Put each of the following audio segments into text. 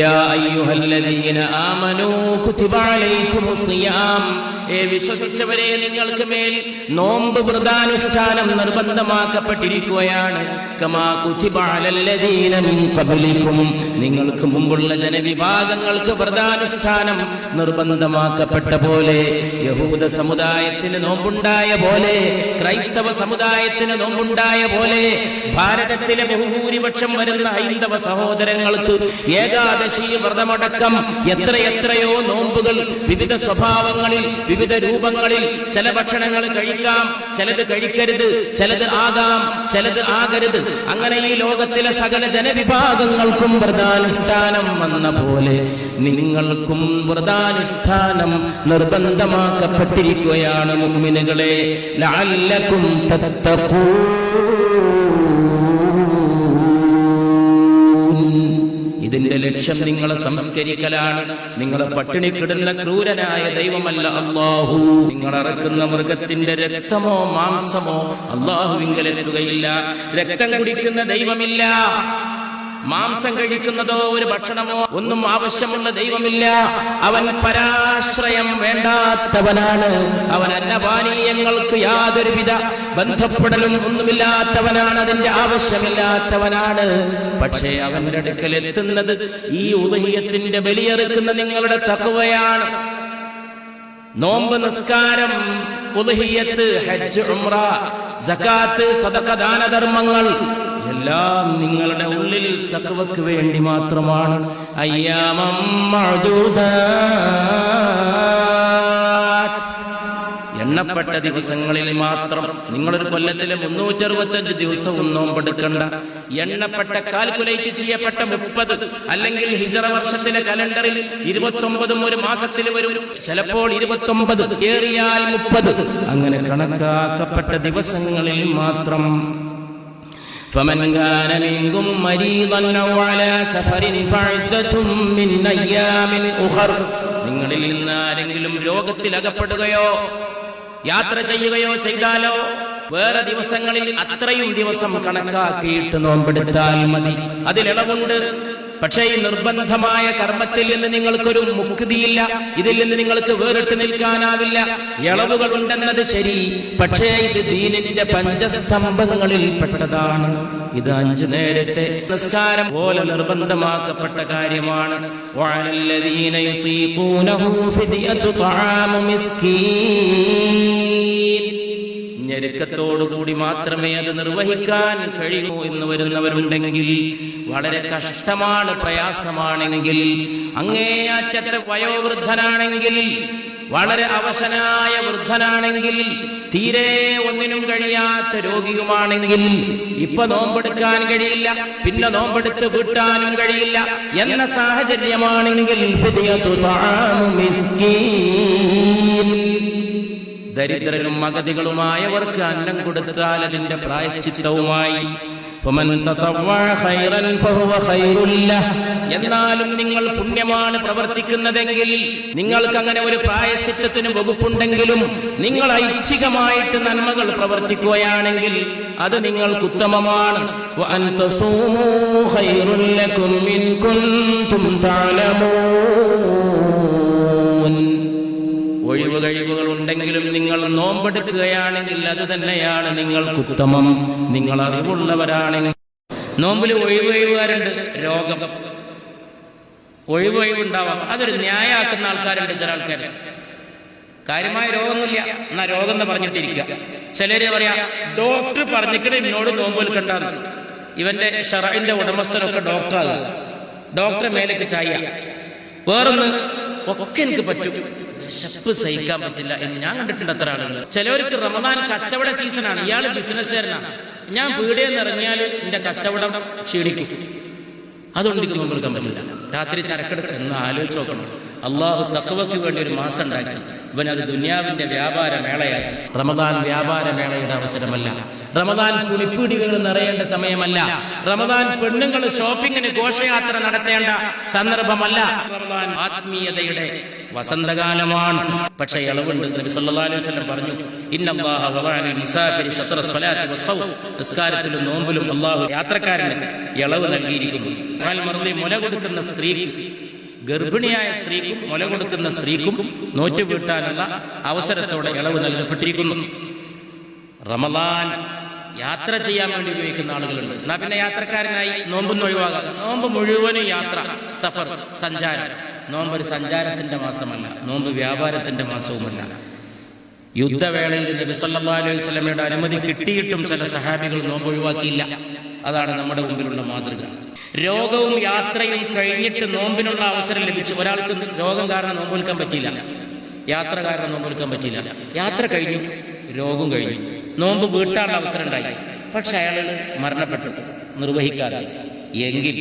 യാ അയ്യുഹല്ലദീന ആമനൂ കുതിബ അലൈക്കുമുസ് സിയാം, വിശ്വസിച്ചവരെ നിങ്ങൾക്ക് മേൽ നോമ്പ് വ്രതാനുഷ്ഠാനം നിർബന്ധമാക്കപ്പെട്ടിരിക്കുകയാണ്. കമാ കുതിബ അലല്ലദീന മിൻ ഖബ്ലിക്കും, നിങ്ങൾക്ക് മുമ്പുള്ള ജനവിഭാഗങ്ങൾക്ക് വ്രതാനുഷ്ഠാനം നിർബന്ധമാക്കപ്പെട്ട പോലെ, യഹൂദ സമുദായത്തിന് നോമ്പുണ്ടായ പോലെ, ക്രൈസ്തവ സമുദായത്തിന് നോമ്പുണ്ടായ പോലെ, ഭാരതത്തിലെ ബഹുഭൂരിപക്ഷം വരുന്ന ഹൈന്ദവ സഹോദരങ്ങൾക്ക് ഏകാദശി വ്രതമടക്കം എത്രയെത്രയോ നോമ്പുകൾ വിവിധ സ്വഭാവങ്ങളിൽ, വിവിധ രൂപങ്ങളിൽ. ചില ഭക്ഷണങ്ങൾ കഴിക്കാം, ചിലത് കഴിക്കരുത്, ചിലത് ആകാം, ചിലത് ആകരുത്. അങ്ങനെ ഈ ലോകത്തിലെ സകല ജനവിഭാഗങ്ങൾക്കും വ്രതാനുഷ്ഠാനം വന്ന പോലെ നിങ്ങൾക്കും വ്രതാനുഷ്ഠാനം നിർബന്ധമാക്കപ്പെട്ടിരിക്കുകയാണ് മുഅ്മിനുകളെ. ലഅല്ലകും തത്തഖൂൻ, ഇതിന്റെ ലക്ഷ്യം നിങ്ങളെ സംസ്കരിക്കലാണ്. നിങ്ങളെ പട്ടിണിക്കിടുന്ന ക്രൂരനായ ദൈവമല്ല അല്ലാഹു. നിങ്ങൾ ഇറക്കുന്ന മൃഗത്തിന്റെ രക്തമോ മാംസമോ അല്ലാഹുവിങ്കലെത്തുകയില്ല. രക്തം കുടിക്കുന്ന ദൈവമില്ല, മാംസം കഴിക്കുന്നതോ ഒരു ഭക്ഷണമോ ഒന്നും ആവശ്യമുള്ള ദൈവമില്ല. അവൻ പരാശ്രയം വേണ്ടാത്തവനാണ്. അവൻ അന്നപാനീയങ്ങൾക്ക് യാതൊരുവിധ ബന്ധപ്പെടലും ഒന്നുമില്ലാത്തവനാണ്, അതിന്റെ ആവശ്യമില്ലാത്തവനാണ്. പക്ഷേ അവന്റെ അടുക്കൽ എത്തുന്നത് ഈ ഉദഹിയത്തിന്റെ ബലിയെറുക്കുന്ന നിങ്ങളുടെ തഖ്വയാണ്. നോമ്പ്, നിസ്കാരം, ഉദ്ഹിയത്ത്, ഹജ്ജ്, ഉംറ, സകാത്ത്, സദഖ, ദാനധർമ്മങ്ങൾ എല്ലാം നിങ്ങളുടെ ഉള്ളിൽ തഖ്വക്ക് വേണ്ടി മാത്രമാണ്. അയ്യാമം മഅദൂദാത്ത്, എണ്ണപ്പെട്ട ദിവസങ്ങളിൽ മാത്രം. നിങ്ങളൊരു കൊല്ലത്തിലെ 365 ദിവസവും നോമ്പെടുക്കണ്ട. എണ്ണപ്പെട്ട കാൽക്കുലേറ്റ് ചെയ്യപ്പെട്ട 30 അല്ലെങ്കിൽ ഹിജറ വർഷത്തിലെ കലണ്ടറിൽ 29 ഒരു മാസത്തിൽ വരും. ചിലപ്പോൾ 29, ഏറിയാൽ 30. അങ്ങനെ കണക്കാക്കപ്പെട്ട ദിവസങ്ങളിൽ മാത്രം. فمن كان منكم مريضا أو على سفر فعدة من أيام أخر, നിങ്ങളിൽ നിന്ന് ആരെങ്കിലും രോഗത്തിൽ അകപ്പെടുകയോ യാത്ര ചെയ്യുകയോ ചെയ്താലോ വേറെ ദിവസങ്ങളിൽ അത്രയും ദിവസം കണക്കാക്കിയിട്ട് നോമ്പെടുത്താൽ മതി. അതിലിളവുണ്ട്. പക്ഷേ ഈ നിർബന്ധമായ കർമ്മത്തിൽ നിന്ന് നിങ്ങൾക്കൊരു മുക്തിയില്ല. ഇതിൽ നിന്ന് നിങ്ങൾക്ക് വേറിട്ട് നിൽക്കാനാവില്ല. ഇളവുകൾ ഉണ്ടെന്നത് ശരി, പക്ഷേ ഇത് ദീനിന്റെ പഞ്ചസ്തംഭങ്ങളിൽ പെട്ടതാണ്. ഇത് 5 നേരത്തെ നിസ്കാരം പോലെ നിർബന്ധമാക്കപ്പെട്ട കാര്യമാണ്. വഅലല്ലദീന യുതീഖൂനഹു ഫിദിയതു തആമു മിസ്കീൻ, ഞെരുക്കത്തോടുകൂടി മാത്രമേ അത് നിർവഹിക്കാൻ കഴിയൂ എന്ന് വരുന്നവരുണ്ടെങ്കിൽ, വളരെ കഷ്ടമാണ്, പ്രയാസമാണെങ്കിൽ, അങ്ങേയറ്റത്തെ വയോവൃദ്ധനാണെങ്കിൽ, വളരെ അവശനായ വൃദ്ധനാണെങ്കിൽ, തീരെ ഒന്നിനും കഴിയാത്ത രോഗിയുമാണെങ്കിൽ, ഇപ്പൊ നോമ്പെടുക്കാൻ കഴിയില്ല, പിന്നെ നോമ്പെടുത്ത് വീട്ടാനും കഴിയില്ല എന്ന സാഹചര്യമാണെങ്കിൽ ഫിദിയതു തആമു മിസ്കീൻ, ദരിദ്രരും അഗതികളുമായവർക്ക് അന്നം കൊടുത്താൽ അതിന്റെ പ്രായശ്ചിത്തവുമായി. എന്നാലും നിങ്ങൾ പുണ്യമാണ് പ്രവർത്തിക്കുന്നതെങ്കിൽ, നിങ്ങൾക്ക് അങ്ങനെ ഒരു പ്രായശ്ചിത്തത്തിന് വകുപ്പുണ്ടെങ്കിലും, നിങ്ങൾ ഐച്ഛികമായിട്ട് നന്മകൾ പ്രവർത്തിക്കുകയാണെങ്കിൽ അത് നിങ്ങൾക്ക് ഉത്തമമാണ്. ഒഴിവ് കഴിവുകൾ ഉണ്ടെങ്കിലും നിങ്ങൾ നോമ്പെടുക്കുകയാണെങ്കിൽ അത് തന്നെയാണ് നിങ്ങൾക്ക് ഉത്തമം. നിങ്ങൾ അറിവുള്ളവരാണെങ്കിൽ. നോമ്പിൽ ഒഴിവുകാരുണ്ട്. രോഗം, ഒഴിവുണ്ടാവാം. അതൊരു ന്യായമാക്കുന്ന ആൾക്കാരുണ്ട്. ചില ആൾക്കാർ കാര്യമായ രോഗമൊന്നുമില്ല, എന്നാ രോഗം എന്ന് പറഞ്ഞിട്ടിരിക്കുക. ചിലര് പറയാ ഡോക്ടർ പറഞ്ഞിട്ട് എന്നോട് നോമ്പ് എടുക്കണ്ടെന്ന്. ഇവന്റെ ഷറഇന്റെ ഉടമസ്ഥനൊക്കെ ഡോക്ടറാകുക, ഡോക്ടറെ മേലേക്ക് ചായ. വേറൊന്ന് ഒക്കെ എനിക്ക് പറ്റും, വിശപ്പ് സഹിക്കാൻ പറ്റില്ല എന്ന് ഞാൻ കണ്ടിട്ടുണ്ട്. അത്ര ആളുകൾ. ചിലവർക്ക് റമദാൻ കച്ചവട സീസണാണ്, ഇയാള് ബിസിനസ്സുകാരനാണ്. ഞാൻ പീടികയെന്ന് ഇറങ്ങിയാൽ എന്റെ കച്ചവടം ക്ഷീണിക്കും, അതുകൊണ്ട് എനിക്ക് നോമ്പ് എടുക്കാൻ പറ്റില്ല. രാത്രി ചരക്കെടുക്കുക എന്ന് ആലോചിച്ച് നോക്കണം. അള്ളാഹു തഖ്വക്ക് വേണ്ടി ഒരു മാസം ഉണ്ടാക്കി. ഇവനത് ദുനിയാവിന്റെ വ്യാപാര മേളയാക്കി. റമദാൻ വ്യാപാര മേളയുടെ അവസരമല്ല. റമദാൻ തുണിപ്പീടികകൾ നിറയേണ്ട സമയമല്ല. റമദാൻ പെണ്ണുങ്ങൾ ഷോപ്പിങ്ങിന് ഘോഷയാത്ര നടത്തേണ്ട സന്ദർഭമല്ല. റമദാൻ ആത്മീയതയുടെ വസന്തകാലമാണ്. പക്ഷേ ഇളവുണ്ട്. നബി സല്ലല്ലാഹു അലൈഹി വസല്ലം പറഞ്ഞു, ഇന്നല്ലാഹ വദഅ മുസാഫിരി ശത്റ സ്വലാത്തി വസ്സൗം, നിസ്കാരത്തിലും നോമ്പിലും അല്ലാഹു യാത്രക്കാരന് ഇളവ് നൽകിയിരിക്കുന്നു. മുല കൊടുക്കുന്ന സ്ത്രീക്ക്, ഗർഭിണിയായ സ്ത്രീക്കും മുല കൊടുക്കുന്ന സ്ത്രീക്കും നോറ്റുവീട്ടാനുള്ള അവസരത്തോടെ ഇളവ് നൽകപ്പെട്ടിരിക്കുന്നു. റമദാൻ യാത്ര ചെയ്യാൻ വേണ്ടി ഉപയോഗിക്കുന്ന ആളുകളുണ്ട്. എന്നാ പിന്നെ യാത്രക്കാരനായി നോമ്പൊന്നും ഒഴിവാകാം. നോമ്പ് മുഴുവനും യാത്ര, സഫർ, സഞ്ചാരം. നോമ്പ് ഒരു സഞ്ചാരത്തിന്റെ മാസമല്ല, നോമ്പ് വ്യാപാരത്തിന്റെ മാസവുമല്ല. യുദ്ധവേളയിൽ നബി സല്ലല്ലാഹു അലൈഹി വസല്ലമയുടെ അനുമതി കിട്ടിയിട്ടും ചില സഹാബികൾ നോമ്പ് ഒഴിവാക്കിയില്ല. അതാണ് നമ്മുടെ മുമ്പിലുള്ള മാതൃക. രോഗവും യാത്രയും കഴിഞ്ഞിട്ട് നോമ്പിനുള്ള അവസരം ലഭിച്ചു. ഒരാൾക്ക് രോഗം കാരണം നോമ്പ് നിൽക്കാൻ പറ്റിയില്ല, യാത്ര കാരണം നോമ്പ് നിൽക്കാൻ പറ്റിയില്ല. യാത്ര കഴിഞ്ഞു, രോഗം കഴിഞ്ഞു, നോമ്പ് വീട്ടാനുള്ള അവസരം ഉണ്ടായി. പക്ഷെ അയാൾ മരണപ്പെട്ടു നിർവഹിക്കാതെ. എങ്കിൽ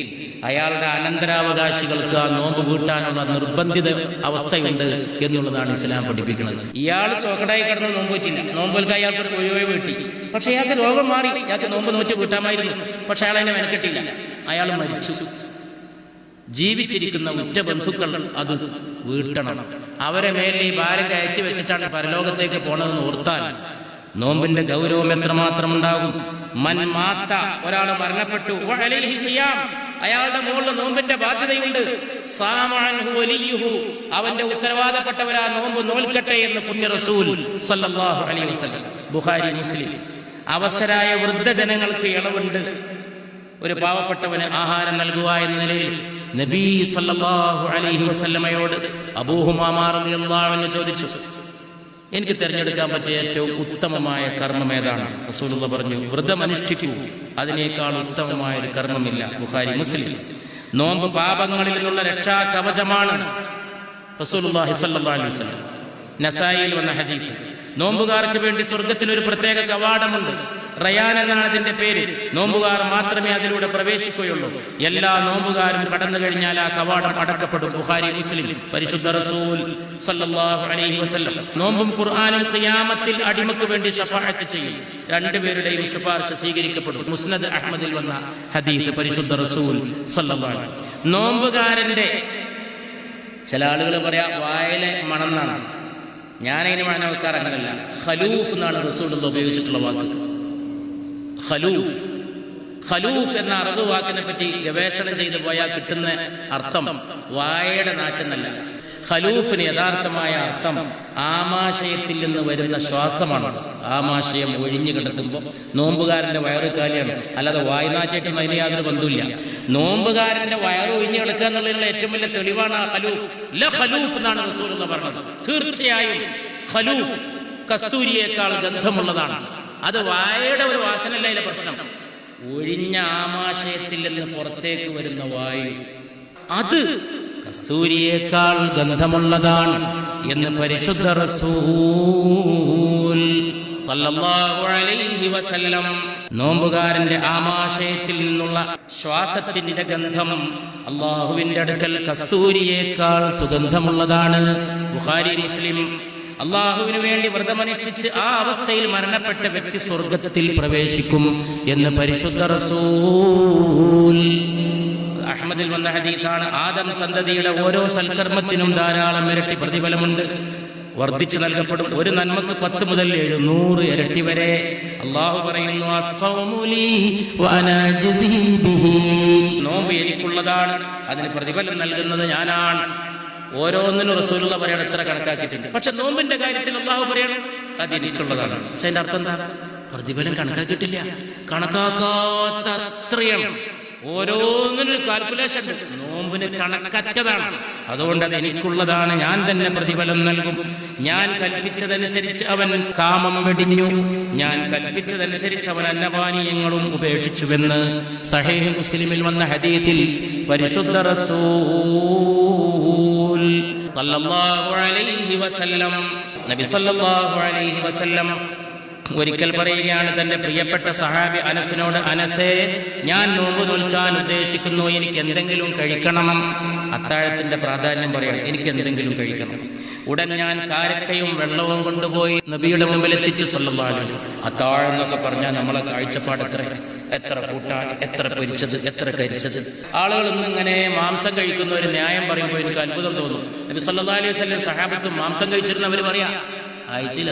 അയാളുടെ അനന്തരാവകാശികൾക്ക് ആ നോമ്പ് വീട്ടാനുള്ള നിർബന്ധിത അവസ്ഥയുണ്ട് എന്നുള്ളതാണ് ഇസ്ലാം പഠിപ്പിക്കുന്നത്. ഇയാൾ സോക്കടായി കിടന്ന് നോമ്പ് വെച്ചില്ല, നോമ്പൽക്ക് അയാൾക്ക് ഒരു ഒഴിവേ വീട്ടി. പക്ഷെ അയാൾക്ക് രോഗം മാറി, അയാൾക്ക് നോമ്പ് നോറ്റ് വീട്ടാമായിരുന്നു. പക്ഷെ അയാൾ അതിനെ മെനക്കെട്ടില്ല, അയാൾ മരിച്ചു. ജീവിച്ചിരിക്കുന്ന ഉറ്റ ബന്ധുക്കൾ അത് വീട്ടണം. അവരെ മേലെ ഈ ഭാരം കയറ്റി വെച്ചിട്ടാണ് പരലോകത്തേക്ക് പോണതെന്ന് ഓർത്താൽ നോമ്പിന്റെ ഗൗരവം എത്രമാത്രം ഉണ്ടാകും. മൻ മാത്ത, ഒരാൾ മരണപ്പെട്ടു, വഅലൈഹി സിയാം, അയാളുടെ മുകളിൽ നോമ്പിന്റെ ബാധ്യതയുണ്ട്. സാമഅൻഹു വലിയുഹു, അവന്റെ ഉത്തരവാദപ്പെട്ടവരാ നോമ്പ് നോൽക്കട്ടെ എന്ന് പുണ്യ റസൂൽ സല്ലല്ലാഹു അലൈഹി വസല്ലം. ബുഖാരി, മുസ്ലിം. അവസരായ വൃദ്ധജനങ്ങൾക്ക് ഇളവുണ്ട്. ഒരു പാവപ്പെട്ടവന് ആഹാരം നൽകുക എന്ന നിലയിൽ നബി സല്ലല്ലാഹു അലൈഹി വസല്ലമയോട് അബൂ ഹുമാമ റളിയല്ലാഹു അൻഹു ചോദിച്ചു, എനിക്ക് തിരഞ്ഞെടുക്കാൻ പറ്റിയ ഏറ്റവും ഉത്തമമായ കർമ്മം ഏതാണ്? റസൂലുള്ളാഹി പറഞ്ഞു, വ്രതമനുഷ്ഠിക്കൂ, അതിനേക്കാൾ ഉത്തമമായ ഒരു കർമ്മമില്ല. ബുഖാരി, മുസ്ലിം. നോമ്പ് പാപങ്ങളിൽ നിന്നുള്ള രക്ഷാ കവചമാണ്. റസൂലുള്ളാഹി സ്വല്ലല്ലാഹു അലൈഹി വസല്ലം. നസായിയിൽ വന്ന ഹദീസ്. നോമ്പുകാർക്ക് വേണ്ടി സ്വർഗ്ഗത്തിൽ ഒരു പ്രത്യേക കവാടമുണ്ട്. റയാൻ എന്നാണ് അതിന്റെ പേര്. നോമ്പുകാർ മാത്രമേ അതിലൂടെ പ്രവേശിക്കുകയുള്ളൂ. എല്ലാ നോമ്പുകാരും കടന്നു കഴിഞ്ഞാൽ ആ കവാടം അടക്കപ്പെടും. ബുഖാരി, മുസ്ലിം. പരിശുദ്ധ റസൂൽ സല്ലല്ലാഹു അലൈഹി വസല്ലം നോമ്പും ഖുർആനും ഖിയാമത്തിൽ അടിമക്ക് വേണ്ടി ശഫാഅത്ത് ചെയ്യും. രണ്ടുപേരുടെയും ശുപാർശ സ്വീകരിക്കപ്പെടും. മുസ്നദ് അഹ്മദിൽ വന്ന ഹദീസ്. പരിശുദ്ധ റസൂൽ സല്ലല്ലാഹു അലൈഹി വസല്ലം. നോമ്പുകാരന്റെ, ചില ആളുകൾ പറയാ വായിലെ മണമെന്നാണ്. ഞാനതിന് മഴ വെക്കാറ് അങ്ങനല്ല. ഖലൂഫ് എന്നാണ് റസൂലുള്ളാഹി ഉപയോഗിച്ചിട്ടുള്ള വാക്ക്. ഖലൂഫ്. ഖലൂഫ് എന്ന അറബ് വാക്കിനെ പറ്റി ഗവേഷണം ചെയ്തു പോയാൽ കിട്ടുന്ന അർത്ഥം വായയുടെ നാറ്റെന്നല്ല. ഖലൂഫിന് യഥാർത്ഥമായ അർത്ഥം ആമാശയത്തിൽ നിന്ന് വരുന്ന ശ്വാസമാണ്. ആമാശയം ഒഴിഞ്ഞു കിടക്കുമ്പോൾ നോമ്പുകാരന്റെ വയറ് കാലിയാണ്. അല്ലാതെ വായുനാറ്റേറ്റൊന്നും അതിന് യാതൊരു ബന്ധമില്ല. നോമ്പുകാരന്റെ വയറ് ഒഴിഞ്ഞു കിടക്കുക എന്നുള്ളതിനുള്ള ഏറ്റവും വലിയ തെളിവാണ് ആ ഖലൂഫ്. ല ഖലൂഫ് എന്നാണ് റസൂലുള്ളാഹി പറഞ്ഞത്. തീർച്ചയായും ഖലൂഫ് കസ്തൂരിയേക്കാൾ ഗന്ധമുള്ളതാണ്. അത് വായയുടെ ഒരു വാസനയല്ല അതിലെ പ്രശ്നം. ഒഴിഞ്ഞ ആമാശയത്തിൽ നിന്ന് പുറത്തേക്ക് വരുന്ന വായു, അത് കസ്തൂരിയേക്കാൾ ഗന്ധമുള്ളതാണ് എന്ന് പരിശുദ്ധ റസൂൽ സല്ലല്ലാഹു അലൈഹി വസല്ലം. നോമ്പുകാരന്റെ ആമാശയത്തിൽ നിന്നുള്ള ശ്വാസത്തിന്റെ ഗന്ധം അല്ലാഹുവിന്റെ അടുക്കൽ കസ്തൂരിയേക്കാൾ സുഗന്ധമുള്ളതാണ്. ബുഖാരി, മുസ്ലിം. അള്ളാഹുവിന് വേണ്ടി വ്രതമനുഷ്ഠിച്ച് ആ അവസ്ഥയിൽ മരണപ്പെട്ട വ്യക്തി സ്വർഗത്തിൽ പ്രവേശിക്കും എന്ന് പരിശുദ്ധ റസൂൽ. അഹ്മദിൽ വന്ന ഹദീസാണ്. ആദം സന്തതിയുടെ ഓരോ സൽക്കർമ്മത്തിനും ധാരാളം ഇരട്ടി പ്രതിഫലമുണ്ട്, വർദ്ധിച്ചു നൽകപ്പെടും. ഒരു നന്മക്ക് 10 മുതൽ 700 ഇരട്ടി വരെ. അള്ളാഹു പറയുന്നു, നോമ്പ് എനിക്കുള്ളതാണ്, അതിന് പ്രതിഫലം നൽകുന്നത് ഞാനാണ്. ഓരോന്നിനും റസൂലുള്ളാഹി പറയണം എത്ര കണക്കാക്കിയിട്ടുണ്ട്. പക്ഷെ നോമ്പിന്റെ കാര്യത്തിൽ അല്ലാഹു പറയണം അത് എനിക്കുള്ളതാണ്. പക്ഷെ അതിന്റെ അർത്ഥം എന്താ? പ്രതിഫലം കണക്കാക്കിയിട്ടില്ല, കണക്കാക്കാത്ത അത്രയാണ്. ഓരോന്നിനും കാൽക്കുലേഷൻ ഉണ്ട്. നോമ്പിന് കണക്കറ്റതാണ്. അതുകൊണ്ട് അത് എനിക്കുള്ളതാണ്, ഞാൻ തന്നെ പ്രതിഫലം നൽകും. ഞാൻ കൽപ്പിച്ചതനുസരിച്ച് അവൻ കാമം വെടിഞ്ഞു, ഞാൻ കൽപ്പിച്ചതനുസരിച്ച് അവൻ അന്നപാനീയങ്ങളും ഉപേക്ഷിച്ചുവെന്ന് സഹീഹ് മുസ്ലിമിൽ വന്ന ഹദീസിൽ പരിശുദ്ധ റസൂൽ സല്ലല്ലാഹു അലൈഹി വസല്ലം, നബി സല്ലല്ലാഹു അലൈഹി വസല്ലം ഒരിക്കൽ പറയുകയാണ് തന്റെ പ്രിയപ്പെട്ട സഹാബി അനസിനോട്, അനസേ, ഞാൻ നോമ്പ് നോൽക്കാൻ ഉദ്ദേശിക്കുന്നു, എനിക്ക് എന്തെങ്കിലും കഴിക്കണം. അത്താഴത്തിന്റെ പ്രാധാന്യം പറയണം, എനിക്ക് എന്തെങ്കിലും കഴിക്കണം. ഉടൻ ഞാൻ കാരക്കയും വെള്ളവും കൊണ്ടുപോയി നബിയുടെ മുമ്പിൽ എത്തിച്ചു സല്ലല്ലാഹു അലൈഹി വസല്ലം. അത്താഴം എന്നൊക്കെ പറഞ്ഞാൽ നമ്മളെ കാഴ്ചപ്പാട് എത്ര കൂട്ടാൻ, എത്ര പൊരിച്ചത്, എത്ര കരിച്ചത്. ആളുകൾ ഇന്നിങ്ങനെ മാംസം കഴിക്കുന്ന ഒരു ന്യായം പറയുമ്പോൾ എനിക്ക് അത്ഭുതം തോന്നും. നബി സല്ലല്ലാഹു അലൈഹി വസല്ലം സഹാബത്തും മാംസം കഴിച്ചിരുന്നവർ പറയാ, ആഴ്ചയിൽ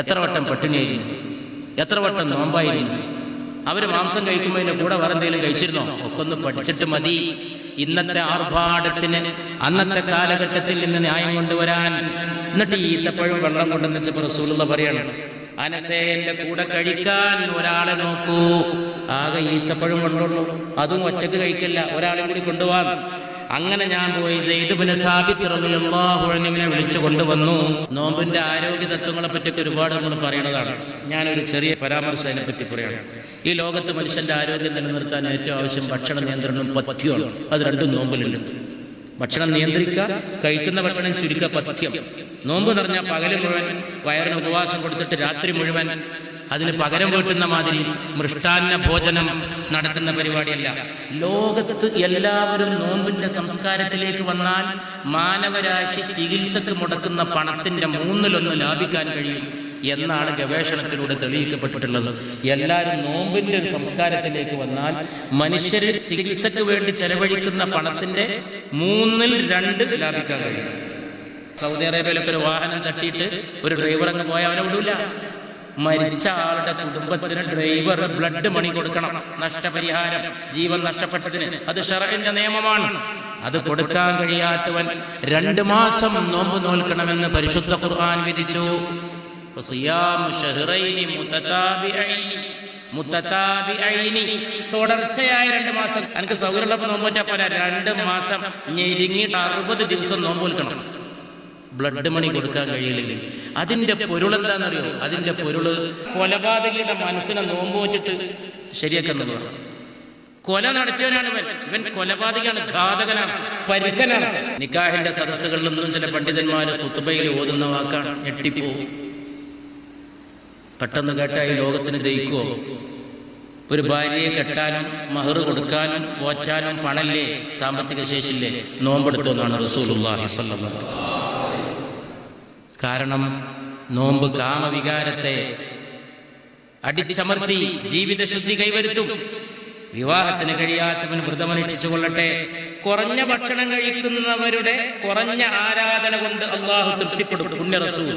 എത്ര വട്ടം പട്ടിണിയായിരുന്നു, എത്ര വട്ടം നോമ്പായിരുന്നു. അവര് മാംസം കഴിക്കുമ്പോൾ ഇതിന്റെ കൂടെ വേറെ എന്തെങ്കിലും കഴിച്ചിരുന്നോ? ഒക്കെ ഒന്ന് പഠിച്ചിട്ട് മതി ഇന്നത്തെ ആർഭാടത്തിന് അന്നത്തെ കാലഘട്ടത്തിൽ നിന്ന് ന്യായം കൊണ്ടുവരാൻ. എന്നിട്ട് ഈ ഈത്തപ്പഴം വെള്ളം കൊണ്ടെന്ന് വെച്ചപ്പോൾ റസൂലുള്ളാഹി പറയാണ്, അനസേ എന്റെ കൂടെ കഴിക്കാൻ ഒരാളെ നോക്കൂ. ആകെ ഈത്തപ്പഴം കൊണ്ടുള്ളൂ, അതും ഒറ്റക്ക് കഴിക്കില്ല, ഒരാളെ കൂടി കൊണ്ടുപോകാൻ. അങ്ങനെ ഞാൻ പോയി സെയ്ദ് ഇബ്നു സാബിത്ത് റളിയല്ലാഹു അൻഹുവിനെ വിളിച്ചു കൊണ്ടുവന്നു. നോമ്പിന്റെ ആരോഗ്യ തത്വങ്ങളെ പറ്റിയൊക്കെ ഒരുപാട് നമ്മൾ പറയണതാണ്. ഞാനൊരു ചെറിയ പരാമർശം അതിനെ പറ്റി പറയണം. ഈ ലോകത്ത് മനുഷ്യന്റെ ആരോഗ്യം നിലനിർത്താൻ ഏറ്റവും ആവശ്യം ഭക്ഷണ നിയന്ത്രണവും പഥ്യമാണ്. അത് രണ്ടും നോമ്പിലുണ്ട്. ഭക്ഷണം നിയന്ത്രിക്കുക, കഴിക്കുന്ന ഭക്ഷണം ചുരുക്കുക, പഥ്യം. നോമ്പ് പറഞ്ഞാൽ പകല് മുഴുവൻ വയറിന് ഉപവാസം കൊടുത്തിട്ട് രാത്രി മുഴുവൻ അതിന് പകരം വീട്ടുന്ന മാതിരി മൃഷ്ടാന്ന ഭോജനം നടത്തുന്ന പരിപാടിയല്ല. ലോകത്ത് എല്ലാവരും നോമ്പിന്റെ സംസ്കാരത്തിലേക്ക് വന്നാൽ മാനവരാശി ചികിത്സക്ക് മുടക്കുന്ന പണത്തിന്റെ 1/3 ലാഭിക്കാൻ കഴിയും എന്നാണ് ഗവേഷണത്തിലൂടെ തെളിയിക്കപ്പെട്ടിട്ടുള്ളത്. എല്ലാവരും നോമ്പിന്റെ ഒരു സംസ്കാരത്തിലേക്ക് വന്നാൽ മനുഷ്യര് ചികിത്സക്ക് വേണ്ടി ചെലവഴിക്കുന്ന പണത്തിന്റെ 2/3 ലാഭിക്കാൻ കഴിയും. സൗദി അറേബ്യയിലൊക്കെ ഒരു വാഹനം തട്ടിയിട്ട് ഒരു ഡ്രൈവർ അങ്ങ് പോയാൽ അവനെ വിടൂല. മരിച്ച ആളുടെ കുടുംബത്തിന് ഡ്രൈവർ ബ്ലഡ് മണി കൊടുക്കണം, നഷ്ടപരിഹാരം, ജീവൻ നഷ്ടപ്പെട്ടതിന്. അത് ശർഇന്റെ നിയമമാണ്. അത് കൊടുക്കാൻ കഴിയാത്തവൻ 2 മാസം നോമ്പ് നോൽക്കണമെന്ന് പരിശുദ്ധ ഖുർആൻ വിധിച്ചു. തുടർച്ചയായ 2 മാസം. എനിക്ക് സൗകര്യമുള്ളപ്പോൾ നോമ്പ് വെച്ചാൽ പോരാ, 2 മാസം ഞെരുങ്ങിയിട്ട് 60 ദിവസം നോമ്പ് നോൽക്കണം. ബ്ലഡ് മണി കൊടുക്കാൻ കഴിയില്ലെങ്കിൽ അതിന്റെ പൊരുളെന്താണെന്നറിയോ? അതിന്റെ പൊരുള് കൊലപാതകിയുടെ മനസ്സിനെ നോമ്പ് വെച്ചിട്ട് ശരിയാക്കുന്നതാണ്. കൊല നടത്തിയവനാണ് ഇവൻ കൊലപാതകയാണ്, ഘാതകനാണ്, പരുക്കനാണ്. നിക്കാഹിന്റെ സദസ്സുകളിൽ നിന്നും ചില പണ്ഡിതന്മാര് ഖുത്ബയിൽ ഓതുന്ന വാക്കാണ്, ഞെട്ടിപ്പോവും. പെട്ടെന്ന് കേട്ടാൽ ഈ ലോകത്തിന് ദഹിക്കുവോ? ഒരു ഭാര്യയെ കെട്ടാനും മഹർ കൊടുക്കാനും പോറ്റാനും പണല്ലേ, സാമ്പത്തിക ശേഷിയില്ലേ? നോമ്പെടുത്തോന്നാണ് റസൂലുള്ളാഹി സ്വല്ലല്ലാഹു അലൈഹി വസല്ലം. കാരണം നോമ്പ് കാമവികാരത്തെ അടിച്ചമർത്തി ജീവിതശുദ്ധി കൈവരുത്തും. വിവാഹത്തിന് കഴിയാത്തവൻ വ്രതമനുഷ്ഠിച്ചു കൊള്ളട്ടെ. കുറഞ്ഞ ഭക്ഷണം കഴിക്കുന്നവരുടെ കുറഞ്ഞ ആരാധന കൊണ്ട് അള്ളാഹു തൃപ്തിപ്പെടും. പുണ്യ റസൂൽ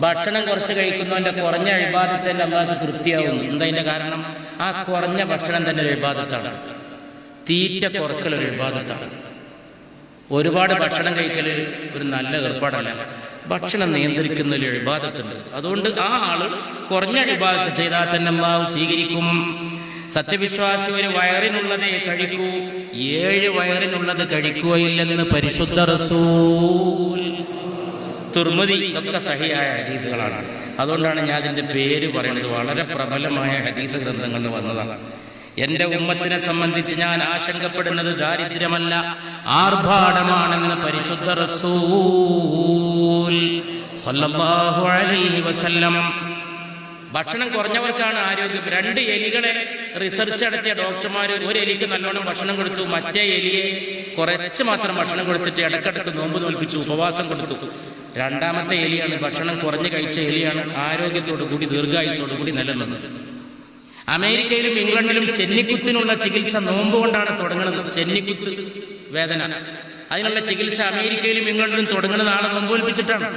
ഭക്ഷണം കുറച്ച് കഴിക്കുന്നവന്റെ കുറഞ്ഞ ഇബാദത്ത് തന്നെ അള്ളാഹു തൃപ്തിയാവുന്നു. എന്താ അതിന്റെ കാരണം? ആ കുറഞ്ഞ ഭക്ഷണം തന്നെ ഒരു ഇബാദത്താണ്. തീറ്റ കുറക്കൽ ഒരു ഇബാദത്താണ്. ഒരുപാട് ഭക്ഷണം കഴിക്കല് ഒരു നല്ല ഏർപ്പാടല്ല. ഭക്ഷണം നിയന്ത്രിക്കുന്നതിൽ ഇബാദത്തുണ്ട്. അതുകൊണ്ട് ആ ആള് കുറഞ്ഞ ഇബാദത്ത് ചെയ്താൽ തന്നെ അല്ലാഹു സ്വീകരിക്കും. സത്യവിശ്വാസി ഒരു വയറിനുള്ളതേ കഴിക്കൂ, 7 വയറിനുള്ളത് കഴിക്കുകയില്ലെന്ന് പരിശുദ്ധ റസൂൽ. തുർമുദി ഒക്കെ സഹിയായ ഹദീസുകളാണ്. അതുകൊണ്ടാണ് ഞാൻ അതിന്റെ പേര് പറയുന്നത്. വളരെ പ്രബലമായ ഹദീസ് ഗ്രന്ഥങ്ങളിൽ വന്നതാണ്. എന്റെ ഉമ്മത്തിനെ സംബന്ധിച്ച് ഞാൻ ആശങ്കപ്പെടുന്നത് ദാരിദ്ര്യമല്ല, ആർഭാടമാണെന്ന് പരിശുദ്ധ റസൂൽ സല്ലല്ലാഹു അലൈഹി വസല്ലം. ഭക്ഷണം കുറഞ്ഞവർക്കാണ് ആരോഗ്യം. 2 എലികളെ റിസർച്ച് നടത്തിയ ഡോക്ടർമാർ ഒരു എലിക്ക് നല്ലോണം ഭക്ഷണം കൊടുത്തു, മറ്റേ എലിയെ കുറച്ച് മാത്രം ഭക്ഷണം കൊടുത്തിട്ട് ഇടക്കിടക്ക് നോമ്പ് നോൽപ്പിച്ചു, ഉപവാസം കൊടുത്തു. 2ാമത്തെ എലിയാണ്, ഭക്ഷണം കുറഞ്ഞ് കഴിച്ച എലിയാണ് ആരോഗ്യത്തോടു കൂടി ദീർഘായുസോടു കൂടി നിലനിന്നത്. അമേരിക്കയിലും ഇംഗ്ലണ്ടിലും ചെന്നിക്കുത്തിനുള്ള ചികിത്സ നോമ്പ് കൊണ്ടാണ് തുടങ്ങുന്നത്. ചെന്നിക്കുത്ത് വേദന, അതിനുള്ള ചികിത്സ അമേരിക്കയിലും ഇംഗ്ലണ്ടിലും തുടങ്ങുന്നത് ആളെ നോമ്പൊലിപ്പിച്ചിട്ടാണ്.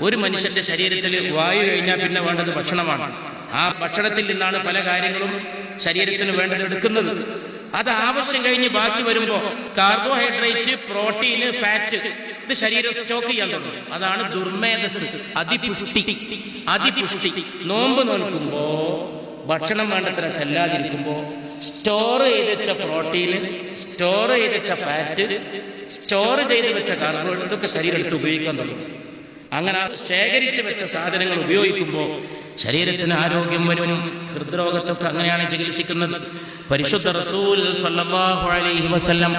ഒരു മനുഷ്യന്റെ ശരീരത്തിൽ വായു കഴിഞ്ഞാൽ പിന്നെ വേണ്ടത് ഭക്ഷണമാണ്. ആ ഭക്ഷണത്തിൽ നിന്നാണ് പല കാര്യങ്ങളും ശരീരത്തിന് വേണ്ടത് എടുക്കുന്നത്. അത് ആവശ്യം കഴിഞ്ഞ് ബാക്കി വരുമ്പോ കാർബോഹൈഡ്രേറ്റ്, പ്രോട്ടീന്, ഫാറ്റ് ഇത് ശരീരം സ്റ്റോക്ക് ചെയ്യാൻ തുടങ്ങും. അതാണ് ദുർമേധസ്, അതിപുഷ്ടി. നോമ്പ് നോൽക്കുമ്പോ ഭക്ഷണം വേണ്ടത്ര ചെല്ലാതിരിക്കുമ്പോ സ്റ്റോർ ചെയ്ത് വെച്ച പ്രോട്ടീന്, സ്റ്റോർ ചെയ്ത് വെച്ച ഫാറ്റ്, സ്റ്റോർ ചെയ്ത് വെച്ച കാർബോഹൈഡ്രേറ്റ് ഇതൊക്കെ ശരീരം എടുത്ത് ഉപയോഗിക്കാൻ തുടങ്ങും. അങ്ങനെ ശേഖരിച്ച് വെച്ച സാധനങ്ങൾ ഉപയോഗിക്കുമ്പോൾ ശരീരത്തിന് ആരോഗ്യം വരും. ഹൃദ്രോഗത്തൊക്കെ അങ്ങനെയാണ് ചികിത്സിക്കുന്നത്. പരിശുദ്ധ റസൂൽ സല്ലല്ലാഹു അലൈഹി വസല്ലം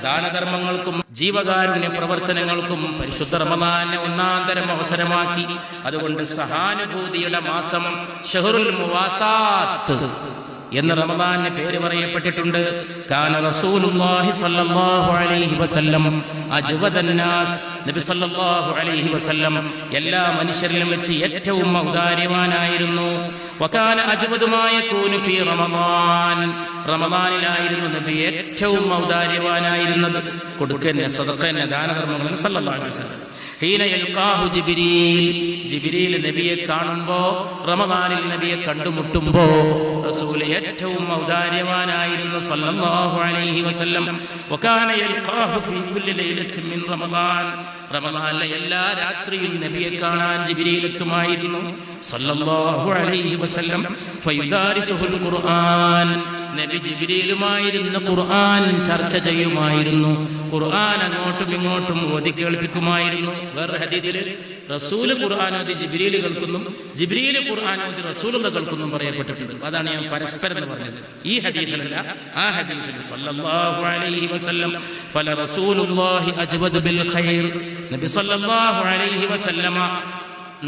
ദാനധർമ്മങ്ങൾക്കും ജീവകാരുണ്യ പ്രവർത്തനങ്ങൾക്കും പരിശുദ്ധ റമദാനെ 1ാം തരം അവസരമാക്കി. അതുകൊണ്ട് സഹാനുഭൂതിയുടെ മാസം, ഷഹ്റുൽ മുവാസാത്ത്, എന്ന് റമദാനിന് പേര് പറയപ്പെട്ടിട്ടുണ്ട്. കാന റസൂലുള്ളാഹി സ്വല്ലല്ലാഹു അലൈഹി വസല്ലം അജ്വദന്നാസ്, നബി സ്വല്ലല്ലാഹു അലൈഹി വസല്ലം എല്ലാ മനുഷ്യരിലും വെച്ച് ഏറ്റവും ഔദാര്യവാനായിരുന്നു. വകാന അജ്വദു മാ യകൂനു ഫീ റമദാൻ, റമദാനിലായിരുന്നു നബി ഏറ്റവും ഔദാര്യവാനായിരുന്നത്. കൊടുക്കന്നെ, സദഖന്നെ, ദാനധർമ്മങ്ങൾ സല്ലല്ലാഹു അലൈഹി വസല്ലം. ഹീന യൽഖാഹു ജിബ്രീൽ, ജിബ്രീൽ നബിയെ കാണുമ്പോ, റമദാനിൽ നബിയെ കണ്ടുമുട്ടുമ്പോ റസൂൽ ഏറ്റവും ഔദാര്യവാനായിരുന്നു സല്ലല്ലാഹു അലൈഹി വസല്ലം. വകാന യൽഖാഹു ഫീ കുല്ലി ലൈലത്തിൻ മിൻ റമദാൻ, റമദാനിലെ എല്ലാ രാത്രിയും നബിയെ കാണാൻ ജിബ്രീൽ എത്തുമായിരുന്നു സല്ലല്ലാഹു അലൈഹി വസല്ലം. ഫയുദാരിസുൽ ഖുർആൻ, നബി ജിബ്രീലുമായിരുന്നു ഖുർആൻ ചർച്ച ചെയ്യുമായിരുന്നു. ഖുർആൻ അങ്ങോട്ടും ഇങ്ങോട്ടും ഓതി കേൾപ്പിക്കുമായിരുന്നു. വേറെ ഹദീസില് റസൂല് ഖുർആൻ ഓതി ജിബ്രീൽ കേൾക്കുന്നു, ജിബ്രീൽ ഖുർആൻ ഓതി റസൂലുള്ള കേൾക്കുന്നു പറയപ്പെട്ടിട്ടുണ്ട്. അതാണ് ഞാൻ പരസ്പരം എന്ന് പറഞ്ഞത്. ഈ ഹദീസിലല്ല, ആ ഹദീസിൽ സല്ലല്ലാഹു അലൈഹി വസല്ലം ഫല റസൂലുള്ളാഹി അജ്വദു ബിൽ ഖൈർ, നബി സല്ലല്ലാഹു അലൈഹി വസല്ലമ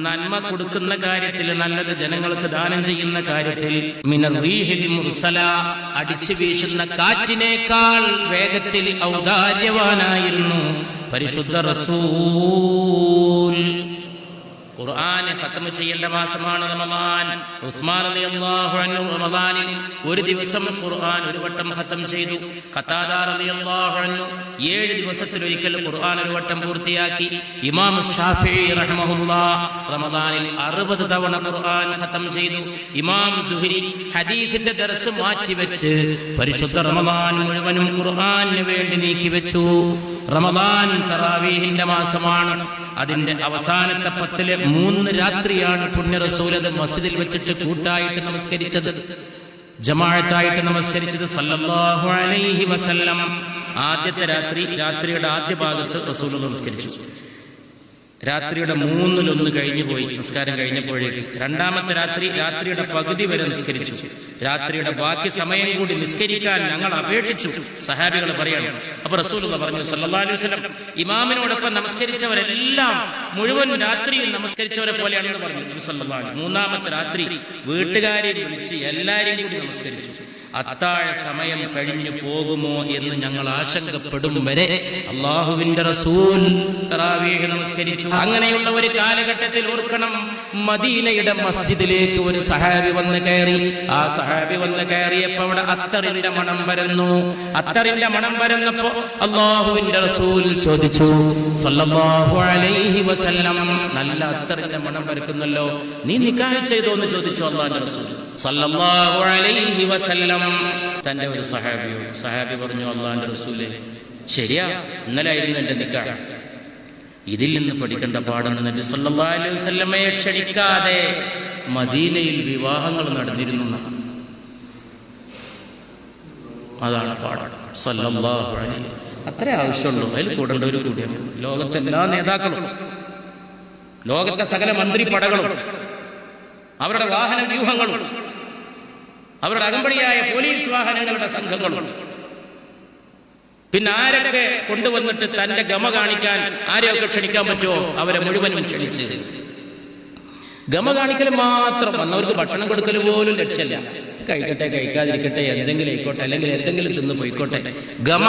നന്മ കൊടുക്കുന്ന കാര്യത്തിൽ, നല്ലത് ജനങ്ങൾക്ക് ദാനം ചെയ്യുന്ന കാര്യത്തിൽ, മിനർ റീഹിൽ മുർസല, അടിച്ചു വീശുന്ന കാറ്റിനേക്കാൾ വേഗത്തിൽ ഔദാര്യവാനായിരുന്നു പരിശുദ്ധ റസൂൽ. ഖുർആൻ ഖത്മ ചെയ്യേണ്ട മാസമാണ് റമദാൻ. ഉസ്മാൻ റളിയല്ലാഹു അൻഹു റമദാനിൽ ഒരു ദിവസം ഖുർആൻ ഒരു വട്ടം ഖത്മ ചെയ്തു. ഖതാദ റളിയല്ലാഹു അൻഹു 7 ദിവസത്തിലൊരിക്കൽ ഖുർആൻ ഒരു വട്ടം പൂർത്തിയാക്കി. ഇമാം ശാഫിഈ റഹ്മഹുല്ലാഹ് റമദാനിൽ 60 തവണ ഖുർആൻ ഖത്മ ചെയ്തു. ഇമാം സുഹരി ഹദീസിന്റെ ദർസ് മാറ്റിവെച്ച് പരിശുദ്ധ റമദാൻ മുഴുവനും ഖുർആനിന് വേണ്ടി നീക്കിവെച്ചു. റമദാൻ തറാവീഹിന്റെ മാസമാണ്. അതിന്റെ അവസാനത്തെ 10-ലെ 3 രാത്രിയാണ് പുണ്യ റസൂൽ അത് മസ്ജിദിൽ വെച്ചിട്ട് കൂട്ടായിട്ട് നമസ്കരിച്ചത്, ജമാഅത്തായിട്ട് നമസ്കരിച്ചത് സല്ലല്ലാഹു അലൈഹി വസല്ലം. ആദ്യത്തെ രാത്രിയുടെ ആദ്യ ഭാഗത്ത് റസൂൽ നമസ്കരിച്ചു. രാത്രിയുടെ 1/3 കഴിഞ്ഞു പോയി നിസ്കാരം കഴിഞ്ഞപ്പോഴേക്ക്. രണ്ടാമത്തെ രാത്രിയുടെ പകുതി വരെ നിസ്കരിച്ചു. രാത്രിയുടെ ബാക്കി സമയം കൂടി നിസ്കരിക്കാൻ ഞങ്ങൾ അപേക്ഷിച്ചു, സഹാബികൾ പറയണം. അപ്പൊ റസൂലുള്ളാഹി പറഞ്ഞു സല്ലല്ലാഹു അലൈഹി വസല്ലം, ഇമാമിനോടൊപ്പം നമസ്കരിച്ചവരെല്ലാം മുഴുവൻ രാത്രിയിൽ നമസ്കരിച്ചവരെ പോലെയാണെന്ന് പറഞ്ഞു നബി സല്ലല്ലാഹു അലൈഹി. മൂന്നാമത്തെ രാത്രി വീട്ടുകാരെ വിളിച്ച് എല്ലാവരെയും കൂടി നമസ്കരിച്ചു. അത്താഴ സമയം കഴിഞ്ഞു പോകുമോ എന്ന് ഞങ്ങൾ ആശങ്കപ്പെടും വരെ അള്ളാഹുവിന്റെ റസൂൽ തറാവീഹ് നമസ്കരിച്ചു. അങ്ങനെയുള്ള ഒരു കാലഘട്ടത്തിൽ ഓർക്കണം, മദീനയുടെ മസ്ജിദിലേക്ക് ഒരു സഹാബി വന്ന് കയറി. ആ സഹാബി വന്ന് കയറിയപ്പോ അവിടെ അത്തറിന്റെ മണം വരുന്നു. അത്തറിന്റെ മണം വരുന്നപ്പോ അള്ളാഹുവിന്റെ റസൂൽ ചോദിച്ചു സല്ലല്ലാഹു അലൈഹി വസല്ലം, നല്ല അത്തറിന്റെ മണം വരുന്നല്ലോ, നീ നിക്കാഹ് ചെയ്തോ എന്ന് ചോദിച്ചു അള്ളാഹുവിന്റെ റസൂൽ സല്ലല്ലാഹു അലൈഹി വസല്ലം. തന്റെ ഒരു സഹാബി പറഞ്ഞു, അള്ളാഹുവിന്റെ റസൂലേ, ശരിയാ, ഇന്നലായിരുന്നു എന്റെ നിക്കാഹ്. ഇതിൽ നിന്ന് പഠിക്കേണ്ട പാഠം, നബി സല്ലല്ലാഹു അലൈഹി വസല്ലമയെ ക്ഷണിക്കാതെ മദീനയിൽ വിവാഹങ്ങൾ നടന്നിരുന്നു. അതാണ് പാഠം. സല്ലല്ലാഹു അലൈഹി, അത്രേ ആവശ്യമുള്ളൂ. അതിൽ കൂടേണ്ടവർ കൂടിയാണ് ലോകത്തെ എല്ലാ നേതാക്കളും, ലോകത്തെ സകല മന്ത്രിപ്പടകളും, അവരുടെ വാഹന വ്യൂഹങ്ങളും, അവരുടെ അകമ്പടിയായ പോലീസ് വാഹനങ്ങളുടെ സംഘങ്ങളും. പിന്നെ ആരൊക്കെ കൊണ്ടുവന്നിട്ട് തന്റെ ഗമ കാണിക്കാൻ ആരെയൊക്കെ ക്ഷണിക്കാൻ പറ്റുമോ അവരെ മുഴുവനും ക്ഷണിച്ച്. ഗമ കാണിക്കൽ മാത്രം, വന്നവർക്ക് ഭക്ഷണം കൊടുക്കൽ പോലും ലക്ഷ്യമില്ല. കഴിക്കട്ടെ, കഴിക്കാതിരിക്കട്ടെ, എന്തെങ്കിലും ആയിക്കോട്ടെ, അല്ലെങ്കിൽ എന്തെങ്കിലും തിന്ന് പോയിക്കോട്ടെ, ഗമ.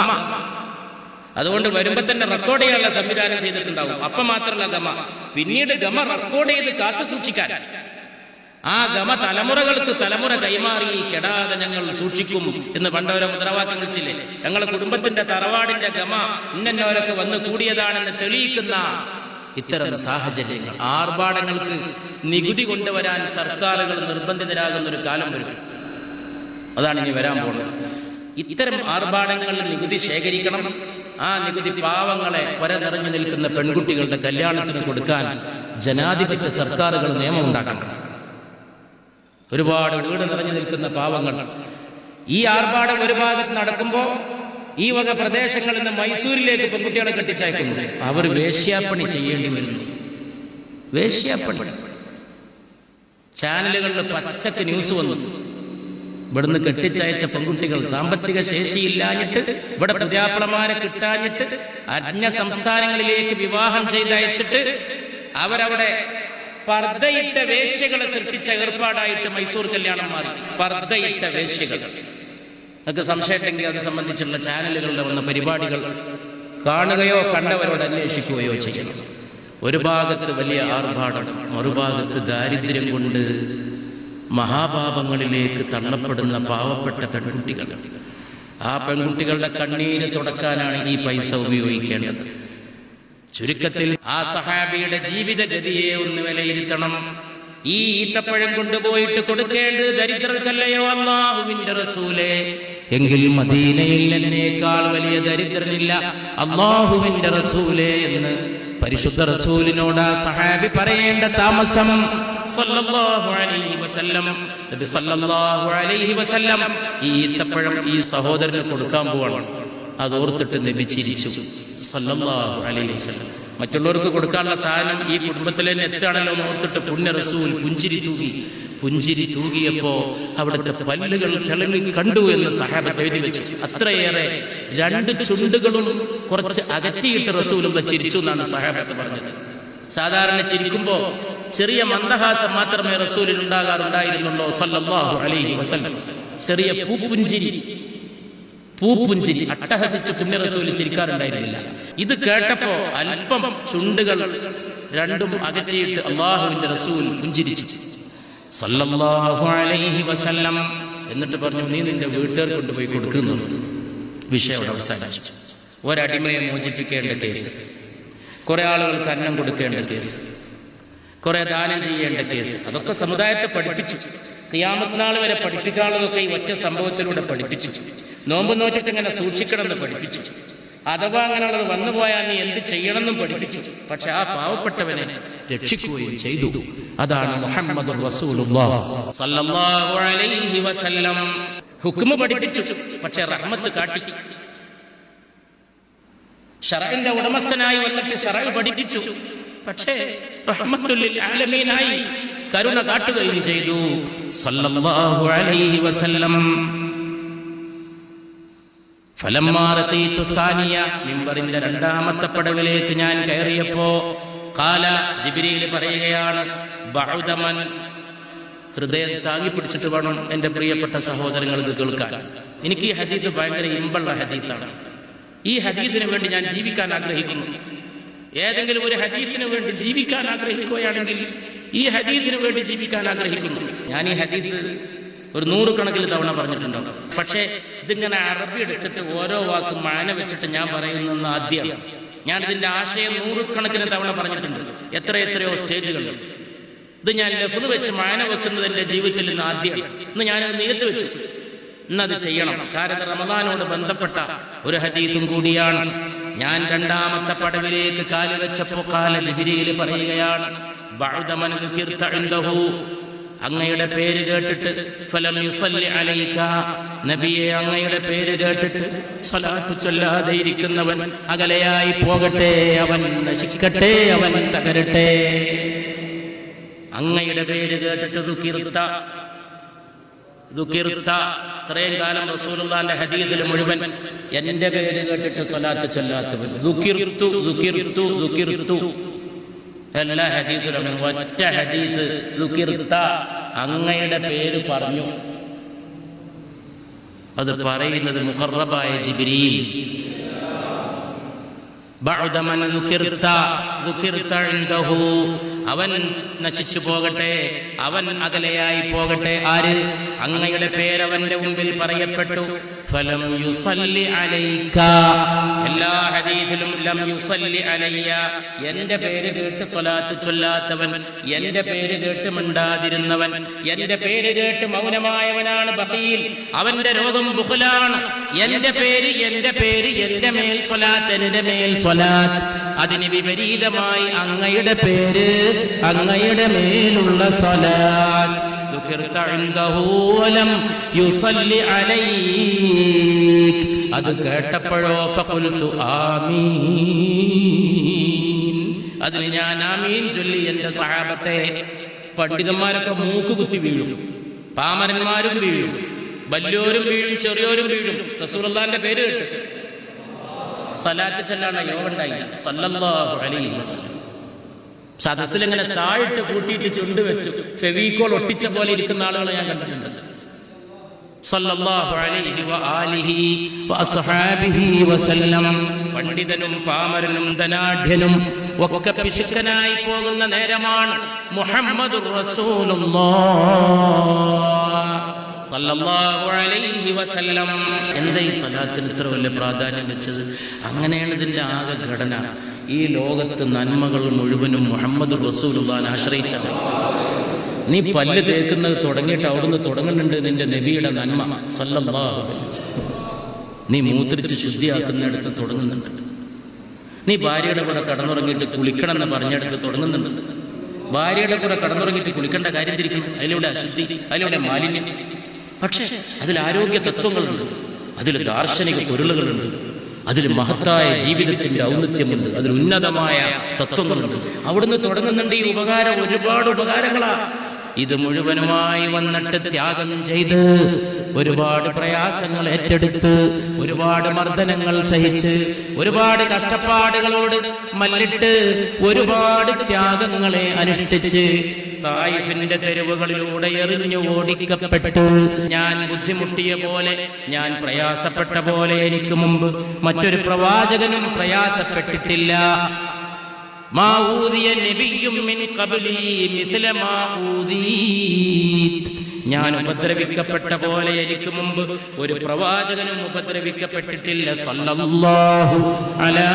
അതുകൊണ്ട് വരുമ്പോ തന്നെ റെക്കോർഡ് ചെയ്യാനുള്ള സംവിധാനം ചെയ്തിട്ടുണ്ടാവും. അപ്പം മാത്രമല്ല ഗമ, പിന്നീട് ഗമ റെക്കോർഡ് ചെയ്ത് കാത്തു സൂക്ഷിക്കാൻ. ആ ഗമ തലമുറകൾക്ക് തലമുറ കൈമാറി കെടാതെ ഞങ്ങൾ സൂക്ഷിക്കും എന്ന് പണ്ടവരെ മുദ്രാവാക്യം വിളിച്ചില്ലേ. ഞങ്ങളുടെ കുടുംബത്തിന്റെ തറവാടിന്റെ ഗമ ഇന്നോരൊക്കെ വന്ന് കൂടിയതാണെന്ന് തെളിയിക്കുന്ന ഇത്തരം സാഹചര്യങ്ങൾ. ആർഭാടങ്ങൾക്ക് നികുതി കൊണ്ടുവരാൻ സർക്കാരുകൾ നിർബന്ധിതരാകുന്ന ഒരു കാലം വരും. അതാണ് ഇനി വരാൻ പോകുന്നത്. ഇത്തരം ആർഭാടങ്ങളിൽ നികുതി ശേഖരിക്കണം. ആ നികുതി പാവങ്ങളെ കൊര നിറഞ്ഞു നിൽക്കുന്ന പെൺകുട്ടികളുടെ കല്യാണത്തിന് കൊടുക്കാൻ ജനാധിപത്യ സർക്കാരുകൾ നിയമം ഉണ്ടാക്കണം. ഒരുപാട് വീട് നിറഞ്ഞു നിൽക്കുന്ന പാവങ്ങൾ. ഈ ആർഭാടം ഒരു ഭാഗത്ത് നടക്കുമ്പോൾ ഈ വക പ്രദേശങ്ങളിൽ നിന്ന് മൈസൂരിലേക്ക് പെൺകുട്ടികളെ കെട്ടിച്ചയക്കുന്നു. അവർ വേശ്യാപ്പണി ചെയ്യേണ്ടി വരുന്നു. വേശ്യാപ്പണി. ചാനലുകളിൽ പച്ചക്ക് ന്യൂസ് വന്നു, ഇവിടുന്ന് കെട്ടിച്ചയച്ച പെൺകുട്ടികൾ സാമ്പത്തിക ശേഷിയില്ലാഞ്ഞിട്ട്, ഇവിടെ പുതിയാപ്പിളമാരെ കിട്ടാഞ്ഞിട്ട് അന്യ സംസ്ഥാനങ്ങളിലേക്ക് വിവാഹം ചെയ്തയച്ചിട്ട് അവരവിടെ പർദ്ദയിട്ട വേശ്യകളെ സൃഷ്ടിച്ച ഏർപ്പാടായിട്ട് മൈസൂർ കല്യാണം മാറി. പർദ്ദയിട്ട വേശ്യകൾ. നിങ്ങൾക്ക് സംശയമുണ്ടെങ്കിൽ അത് സംബന്ധിച്ചുള്ള ചാനലുകളുടെ വന്ന പരിപാടികൾ കാണുകയോ കണ്ടവരോട് അന്വേഷിക്കുകയോ ചെയ്യണം. ഒരു ഭാഗത്ത് വലിയ ആർഭാടം, മറുഭാഗത്ത് ദാരിദ്ര്യം കൊണ്ട് മഹാപാപങ്ങളിലേക്ക് തള്ളപ്പെടുന്ന പാവപ്പെട്ട പെൺകുട്ടികൾ. ആ പെൺകുട്ടികളുടെ കണ്ണീര് തുടക്കാനാണ് ഈ പൈസ ഉപയോഗിക്കേണ്ടത്. ചുരുക്കത്തിൽ ആ സഹാബിയുടെ ജീവിതഗതിയെ ഒന്ന് വിലയിരുത്തണം. ഈ ഈത്തപ്പഴം കൊണ്ടുപോയിട്ട് കൊടുക്കേണ്ടത് ദരിദ്രർക്കല്ലയോ അല്ലാഹുവിന്റെ റസൂലേ? എങ്കിൽ മദീനയിൽ എന്നേക്കാൾ വലിയ ദരിദ്രനില്ല അല്ലാഹുവിന്റെ റസൂലേ എന്ന് പരിശുദ്ധ റസൂലിനോട് ആ സഹാബി പറയേണ്ട താമസം സല്ലല്ലാഹു അലൈഹി വസല്ലം, നബി സല്ലല്ലാഹു അലൈഹി വസല്ലം ഈ ഈത്തപ്പഴം ഈ സഹോദരന് കൊടുക്കാൻ പോവാണ്. അതോർത്തിട്ട് നബി ചിരിച്ചു സല്ലല്ലാഹു അലൈഹി വസല്ലം. മറ്റുള്ളവർക്ക് കൊടുക്കാനുള്ള സാധനം ഈ കുടുംബത്തിൽ തന്നെ എത്താണല്ലോ എന്ന് ഓർത്തിട്ട് പുണ്യ റസൂൽ പുഞ്ചിരി തൂകിയപ്പോ അവിടുത്തെ പല്ലുകൾ തിളങ്ങി കണ്ടു എന്ന് സഹാബത്ത് എഴുതി വെച്ചു. അത്രയേറെ 2 ചുണ്ടുകളും കുറച്ച് അകറ്റിയിട്ട് റസൂലുള്ള ചിരിച്ചു എന്നാണ് സഹാബത്ത് പറഞ്ഞത്. സാധാരണ ചിരിക്കുമ്പോ ചെറിയ മന്ദഹാസം മാത്രമേ റസൂലിൽ ഉണ്ടാകാറുണ്ടായിരുന്നുള്ളൂ സല്ലല്ലാഹു അലൈഹി വസല്ലം. ചെറിയ പൂപ്പുഞ്ചിരി അട്ടഹസിച്ച് പുണ്യ റസൂൽ ചിരിക്കാറുണ്ടായിരുന്നില്ല. ഇത് കേട്ടപ്പോ അല്പം ചുണ്ടുകൾ 2ഉം അകറ്റിയിട്ട് അല്ലാഹുവിന്റെ റസൂൽ പുഞ്ചിരിച്ചു സല്ലല്ലാഹു അലൈഹി വസല്ലം. എന്നിട്ട് പറഞ്ഞു, നീ നിന്റെ വീട്ടുകാർ കൊണ്ടുപോയി കൊടുക്കുന്നു. വിഷയം അവസാനിച്ചു. ഒരടിമയെ മോചിപ്പിക്കേണ്ട കേസ്, കുറെ ആളുകൾക്ക് അന്നം കൊടുക്കേണ്ട കേസ്, കുറെ ദാനം ചെയ്യേണ്ട കേസ്, അതൊക്കെ സമുദായത്തെ പഠിപ്പിച്ചു. ഖിയാമത്ത് നാൾ വരെ പഠിപ്പിക്കാനുള്ളതൊക്കെ ഈ ഒറ്റ സംഭവത്തിലൂടെ പഠിപ്പിച്ചു. നോമ്പ് നോറ്റിട്ട് ഇങ്ങനെ സൂക്ഷിക്കണമെന്ന് പഠിപ്പിച്ചു. അഥവാ അങ്ങനെയുള്ളത് വന്നുപോയാൽ നീ എന്ത് ചെയ്യണമെന്നും പഠിപ്പിച്ചു. പക്ഷെ ആ പാവപ്പെട്ടവനെ രക്ഷിക്കുകയും ചെയ്തു. അതാണ് മുഹമ്മദുർ റസൂലുള്ളാഹി സ്വല്ലല്ലാഹു അലൈഹി വസല്ലം. ഹുക്മ് പഠിപ്പിച്ചു, പക്ഷെ റഹ്മത്ത് കാട്ടി. ശറഇന്റെ ഉടമസ്ഥനായി വന്നിട്ട് ശറഅ് പഠിപ്പിച്ചു, പക്ഷേ റഹ്മത്തുൽ ലിൽ ആലമീനായി കരുണ കാട്ടുകയും ചെയ്തു സല്ലല്ലാഹു അലൈഹി വസല്ലം. ഫലമ്മാ റഖീതു സാനിയ, മിമ്പറിന്റെ 2ാമത്തെ പടവിലേക്ക് ഞാൻ കയറിയപ്പോ ഖാല, ജിബ്രീൽ പറയുകയാണ്, ബഅദമൻ, ഹൃദയം താങ്ങി പിടിച്ചിട്ട് വേണം എന്റെ പ്രിയപ്പെട്ട സഹോദരങ്ങൾ ഇത് കേൾക്കാൻ. എനിക്ക് ഈ ഹദീസ് ഭയങ്കര ഇമ്പുള്ള ഹദീസാണ്. ഈ ഹദീസിന് വേണ്ടി ഞാൻ ജീവിക്കാൻ ആഗ്രഹിക്കുന്നു. ഏതെങ്കിലും ഒരു ഹദീസിന് വേണ്ടി ജീവിക്കാൻ ആഗ്രഹിക്കുകയാണെങ്കിൽ ഈ ഹദീസിന് വേണ്ടി ജീവിക്കാൻ ആഗ്രഹിക്കുന്നു. ഞാൻ ഈ ഹദീസ് ഒരു 100 കണക്കിൽ തവണ പറഞ്ഞിട്ടുണ്ടാവും. പക്ഷേ ഇതിങ്ങനെ അറബി എടുത്തിട്ട് ഓരോ വാക്കും മാന വെച്ചിട്ട് ഞാൻ പറയുന്ന ആദ്യം ഞാൻ ഇതിന്റെ ആശയം 100 കണക്കിന് തവണ പറഞ്ഞിട്ടുണ്ട്. എത്രയോ സ്റ്റേജുകൾ. ഇത് ഞാൻ ലഫ്ള് വെച്ച് മാന വെക്കുന്നത് എന്റെ ജീവിതത്തിൽ നിന്ന് ആദ്യം. ഇന്ന് ഞാനത് നിയത്ത് വെച്ചു, ഇന്നത് ചെയ്യണം. കാരണം റമദാനോട് ബന്ധപ്പെട്ട ഒരു ഹദീസും കൂടിയാണ്. ഞാൻ 2ാമത്തെ പടവിലേക്ക് കാല് വെച്ചപ്പോ ഖാല, ജിബ്രീൽ പറയുകയാണ്, ബഅദ മൻ ദുകിർത ഇൻദഹു, അങ്ങയുടെ പേര് കേട്ടിട്ട് ഫലം യുസല്ലി അലൈക, നബിയെ അങ്ങയുടെ പേര് കേട്ടിട്ട് സ്വലാത്ത് ചൊല്ലാതെ ഇരിക്കുന്നവൻ അകലെയായി പോകട്ടെ, അവൻ നശിക്കട്ടെ, അവൻ തകരട്ടെ. അങ്ങയുടെ പേര് കേട്ടിട്ട് ദുകിർത, ഇത്രയും കാലം റസൂലുള്ളാഹിന്റെ ഹദീസിൽ മുഴുവൻ എന്റെ പേര് കേട്ടിട്ട് സ്വലാത്ത് ചൊല്ലാത്തവൻ, ദുകിർതു എല്ലാ ഹദീസിലും ഒറ്റ ഹദീസ് ദുകിർത, അങ്ങയുടെ പേര് പറഞ്ഞു. അത് പറയുന്നത് മുഖറബായ ജിബ്രീൽ. ബഅദ മൻ ദുകിർത ഇൻദഹു, അവൻ നശിച്ചു പോകട്ടെ, അവൻ അകലെയായി പോകട്ടെ. ആര്? അങ്ങയുടെ പേരവന്റെ മുമ്പിൽ പറയപ്പെട്ടു. ഫലം യുസല്ലി അലൈക, എല്ലാ ഹദീസിലും ലം യുസല്ലി അലയ്യ, എന്റെ പേര് കേട്ട് സ്വലാത്ത് ചൊല്ലാത്തവൻ, എന്റെ പേര് കേട്ട് മിണ്ടാതിരുന്നവൻ, എന്റെ പേര് കേട്ട് മൗനമായവനാണ് ബഖീൽ, അവന്റെ രോഗം ബുഖലാണ്. എന്റെ പേര് എന്റെ മേൽ സ്വലാത്ത്, എന്റെ മേൽ സ്വലാത്ത്. അതിന് വിപരീതമായി അങ്ങയുടെ പേര്, അങ്ങയുടെ മേലുള്ള സ്വലാത്ത്. ദുകിർത ഇൻദഹു വലം യുസല്ലി അലൈക, അത് കേട്ടപ്പോഴോ ഫഖുൽതു ആമീൻ, അതിന് ഞാൻ ആമീൻ ചൊല്ലി. എന്റെ സഹാബത്തെ, പണ്ഡിതന്മാരൊക്കെ മൂക്ക് കുത്തി വീഴും, പാമരന്മാരും വീഴും, വല്യോരും വീഴും, ചെറിയോരും വീഴും. റസൂലുള്ളാഹിന്റെ പേര് കേട്ട് സ്വലാത്ത് ചൊല്ലാൻ യോഗമുണ്ടായില്ല സല്ലല്ലാഹു അലൈഹി വസല്ലം. സദസ്സിലിങ്ങനെ താഴിട്ട് കൂട്ടിയിട്ട് ചുണ്ട് വെച്ചു ഫെവിക്കോൾ ഒട്ടിച്ച പോലെ ഇരിക്കുന്ന ആളുകളെ ഞാൻ കണ്ടിട്ടുണ്ട്. സല്ലല്ലാഹു അലൈഹി വആലിഹി വഅസ്ഹാബിഹി വസല്ലം. പണ്ഡിതനും പാമരനും ധനാഢ്യനും ഒക്കെ പിശുക്കനായി പോകുന്ന നേരമാണ് മുഹമ്മദുർ റസൂലുള്ളാഹ് സല്ലല്ലാഹു അലൈഹി വസല്ലം. എന്താ ഈ സ്വലാത്തിന് ഇത്ര വലിയ പ്രാധാന്യം വെച്ചത്? അങ്ങനെയാണ് ഇതിന്റെ ആകെ ഘടന. ഈ ലോകത്ത് നന്മകൾ മുഴുവനും മുഹമ്മദുർ റസൂലുള്ളാഹിനെ ആശ്രയിച്ചാണ്. നീ പല്ല് തേക്കുന്നത് തുടങ്ങിയിട്ട് അവിടുന്ന് തുടങ്ങുന്നുണ്ട് നിന്റെ നബിയുടെ നന്മ സല്ലല്ലാഹു അലൈഹി വസല്ലം. നീ മൂത്രിച്ച് ശുദ്ധിയാക്കുന്നിടത്ത് തുടങ്ങുന്നുണ്ട്. നീ ഭാര്യയുടെ കൂടെ കടന്നുറങ്ങിയിട്ട് കുളിക്കണം എന്ന് പറഞ്ഞിടത്ത് തുടങ്ങുന്നുണ്ട്. ഭാര്യയുടെ കൂടെ കടന്നുറങ്ങിയിട്ട് കുളിക്കേണ്ട കാര്യം തിരിക്കണം. അതിലൂടെ അശുദ്ധി, അതിലൂടെ മാലിന്യം. പക്ഷേ അതിൽ ആരോഗ്യ തത്വങ്ങളുണ്ട്, അതിൽ ദാർശനിക പൊരുളുകളുണ്ട്, അതിൽ മഹത്തായ ജീവിതത്തിന്റെ ഔന്നത്യമുണ്ട്, അതിൽ ഉന്നതമായ തത്വങ്ങളുണ്ട്. അവിടുന്ന് തുടങ്ങുന്നുണ്ട് ഈ ഉപകാരം. ഒരുപാട് ഉപകാരങ്ങളാ. ഇത് മുഴുവനുമായി വന്നിട്ട് ത്യാഗം ചെയ്ത് ഒരുപാട് പ്രയാസങ്ങൾ ഏറ്റെടുത്ത് ഒരുപാട് മർദ്ദനങ്ങൾ സഹിച്ച് ഒരുപാട് കഷ്ടപ്പാടുകളോട് മല്ലിട്ട് ഒരുപാട് ത്യാഗങ്ങളെ അനുഷ്ഠിച്ച് തായിഫിന്റെ തെരുവുകളിലൂടെ എറിഞ്ഞു ഓടിക്കപ്പെട്ടു. ഞാൻ ബുദ്ധിമുട്ടിയ പോലെ, ഞാൻ പ്രയാസപ്പെട്ട പോലെ എനിക്ക് മുമ്പ് മറ്റൊരു പ്രവാചകനും പ്രയാസപ്പെട്ടിട്ടില്ല. മാ ഊദിയ നബിയ്യും മിൻ ഖബ്ലി മിസ്ല മാ ഊദീത്. ഞാൻ ഉപദ്രവിക്കപ്പെട്ട പോലെ എനിക്ക് മുമ്പ് ഒരു പ്രവാചകനും ഉപദ്രവിക്കപ്പെട്ടിട്ടില്ല. സല്ലല്ലാഹു അലാ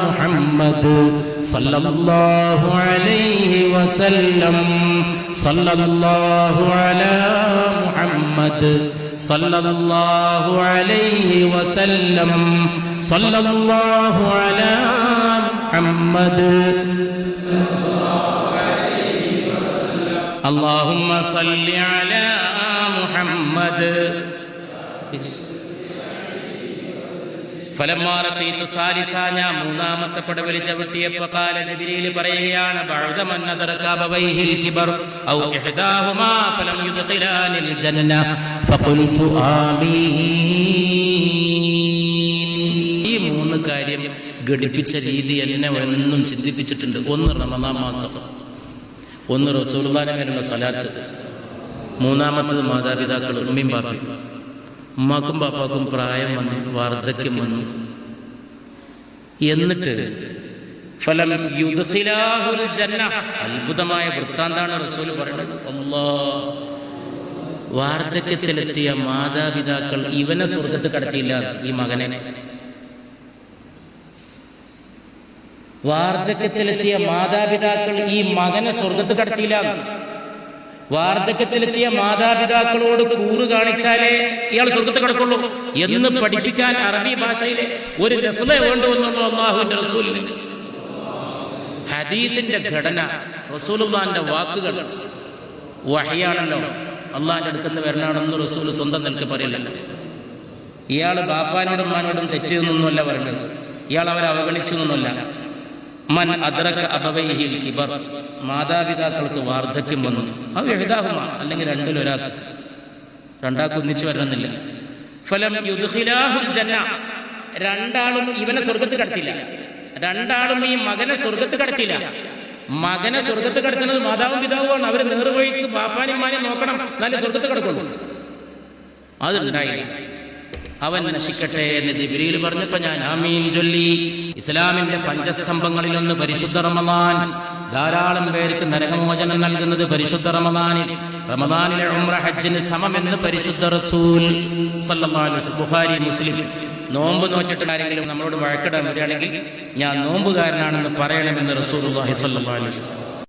മുഹമ്മദ് സല്ലല്ലാഹു അലൈഹി വസല്ലം. സല്ലല്ലാഹു അലാ മുഹമ്മദ് സല്ലല്ലാഹു അലൈഹി വസല്ലം. സല്ലല്ലാഹു അലാ മുഹമ്മദ്. اللهم صل على محمد. فلما رقيت ثالثا ഞാൻ മൂന്നാമത്തെ പടവലി ചവിട്ടിയപ്പോൾ قال ജിബ്രീൽ പറയുകയാണ് بعد من ادرك ابويه الكبر او احداهما فلم يدخلان الجنه فقلت آمين. ഈ മൂന്ന് കാര്യം ഘടിപ്പിച്ച രീതി എന്നെ എന്നും ചിന്തിപ്പിച്ചിട്ടുണ്ട്. ഒന്ന് റമദാൻ മാസം, ഒന്ന് റസൂലുള്ളാഹിന്റെ മേലുള്ള സലാത്ത്, മൂന്നാമത്തത് മാതാപിതാക്കൾ ഉമ്മയും ബാപ്പയും. ഉമ്മാക്കും ബാപ്പാക്കും പ്രായം വന്നു, വാർദ്ധക്യം വന്നു. എന്നിട്ട് ഫലം യുദ്ഖിലാഹുൽ ജന്ന. അത്ഭുതമായ വൃത്താന്താണ് റസൂൽ പറയുന്നത്. അല്ലാഹ്, വാർദ്ധക്യത്തിലെത്തിയ മാതാപിതാക്കൾ ഇവനെ സ്വർഗ്ഗത്തിൽ കടത്തിയില്ല. ഈ മകനെ വാർദ്ധക്യത്തിലെത്തിയ മാതാപിതാക്കൾ ഈ മകനെ സ്വർഗത്ത് കടത്തിയില്ല. വാർദ്ധക്യത്തിലെത്തിയ മാതാപിതാക്കളോട് കൂറ് കാണിച്ചാലേ ഇയാൾ സ്വർഗത്ത് കിടക്കുള്ളൂ എന്ന് പഠിപ്പിക്കാൻ അറബി ഭാഷയിലെ ഒരു ലഫ്ള വേണ്ടുവെന്നുള്ള അല്ലാഹുവിന്റെ റസൂലിന്. ഹദീസിന്റെ ഘടന, റസൂലുള്ളാഹിന്റെ വാക്കുകൾ വഹയാണല്ലോ. അള്ളാഹിന്റെ അടുത്തുനിന്ന് വരണാണെന്ന് റസൂൽ സ്വന്തം നിലക്ക് പറയില്ല. ഇയാൾ ബാപ്പാനോടും ഉമ്മാനോടും തെറ്റെന്നൊന്നുമല്ല പറയുന്നത്, ഇയാൾ അവരെ അവഗണിച്ചു എന്നൊന്നുമല്ല. മൻ അദ്റക അബവൈഹിൽ കിബർ. മാതാപിതാക്കൾക്ക് വാർദ്ധക്യം വന്നു, അത് എഴുതാഹുമ, അല്ലെങ്കിൽ രണ്ടിലൊരാൾക്ക്, രണ്ടാൾക്ക് ഒന്നിച്ചു വരണമെന്നില്ല. ഫലം യുദ്ഖിലാഹുൽ ജന്ന. രണ്ടാളും ഇവനെ സ്വർഗത്ത് കടത്തില്ല. രണ്ടാളും ഈ മകനെ സ്വർഗത്ത് കടത്തില്ല. മകനെ സ്വർഗത്ത് കടത്തുന്നത് മാതാവും പിതാവുമാണ്. അവർ നേർവഴിക്ക് ബാപ്പാനും ഉമ്മാനെയും നോക്കണം, നല്ല സ്വർഗത്ത് കിടക്കുള്ളൂ. അതുണ്ടായില്ല. അവൻ നശിക്കട്ടെ എന്ന് ജിബ്രീൽ പറഞ്ഞപ്പോ ഞാൻ ആമീൻ ചൊല്ലി. ഇസ്ലാമിന്റെ പഞ്ചസ്തംഭങ്ങളിലൊന്ന് പരിശുദ്ധ റമദാൻ. ധാരാളം പേർക്ക് നരകമോചനം നൽകുന്നത് പരിശുദ്ധ റമദാനിൽ. റമദാനിലെ ഉംറ ഹജ്ജിന് സമമെന്ന് പരിശുദ്ധ റസൂൽ സല്ലല്ലാഹു അലൈഹി വസല്ലം. ബുഖാരി, മുസ്ലിം. നോമ്പ് നോറ്റിട്ട് ആരെങ്കിലും നമ്മളോട് വഴക്കിടാൻ വരികയാണെങ്കിൽ ഞാൻ നോമ്പുകാരനാണെന്ന് പറയണമെന്ന് റസൂലുള്ളാഹി സ്വല്ലല്ലാഹു അലൈഹി വസല്ലം.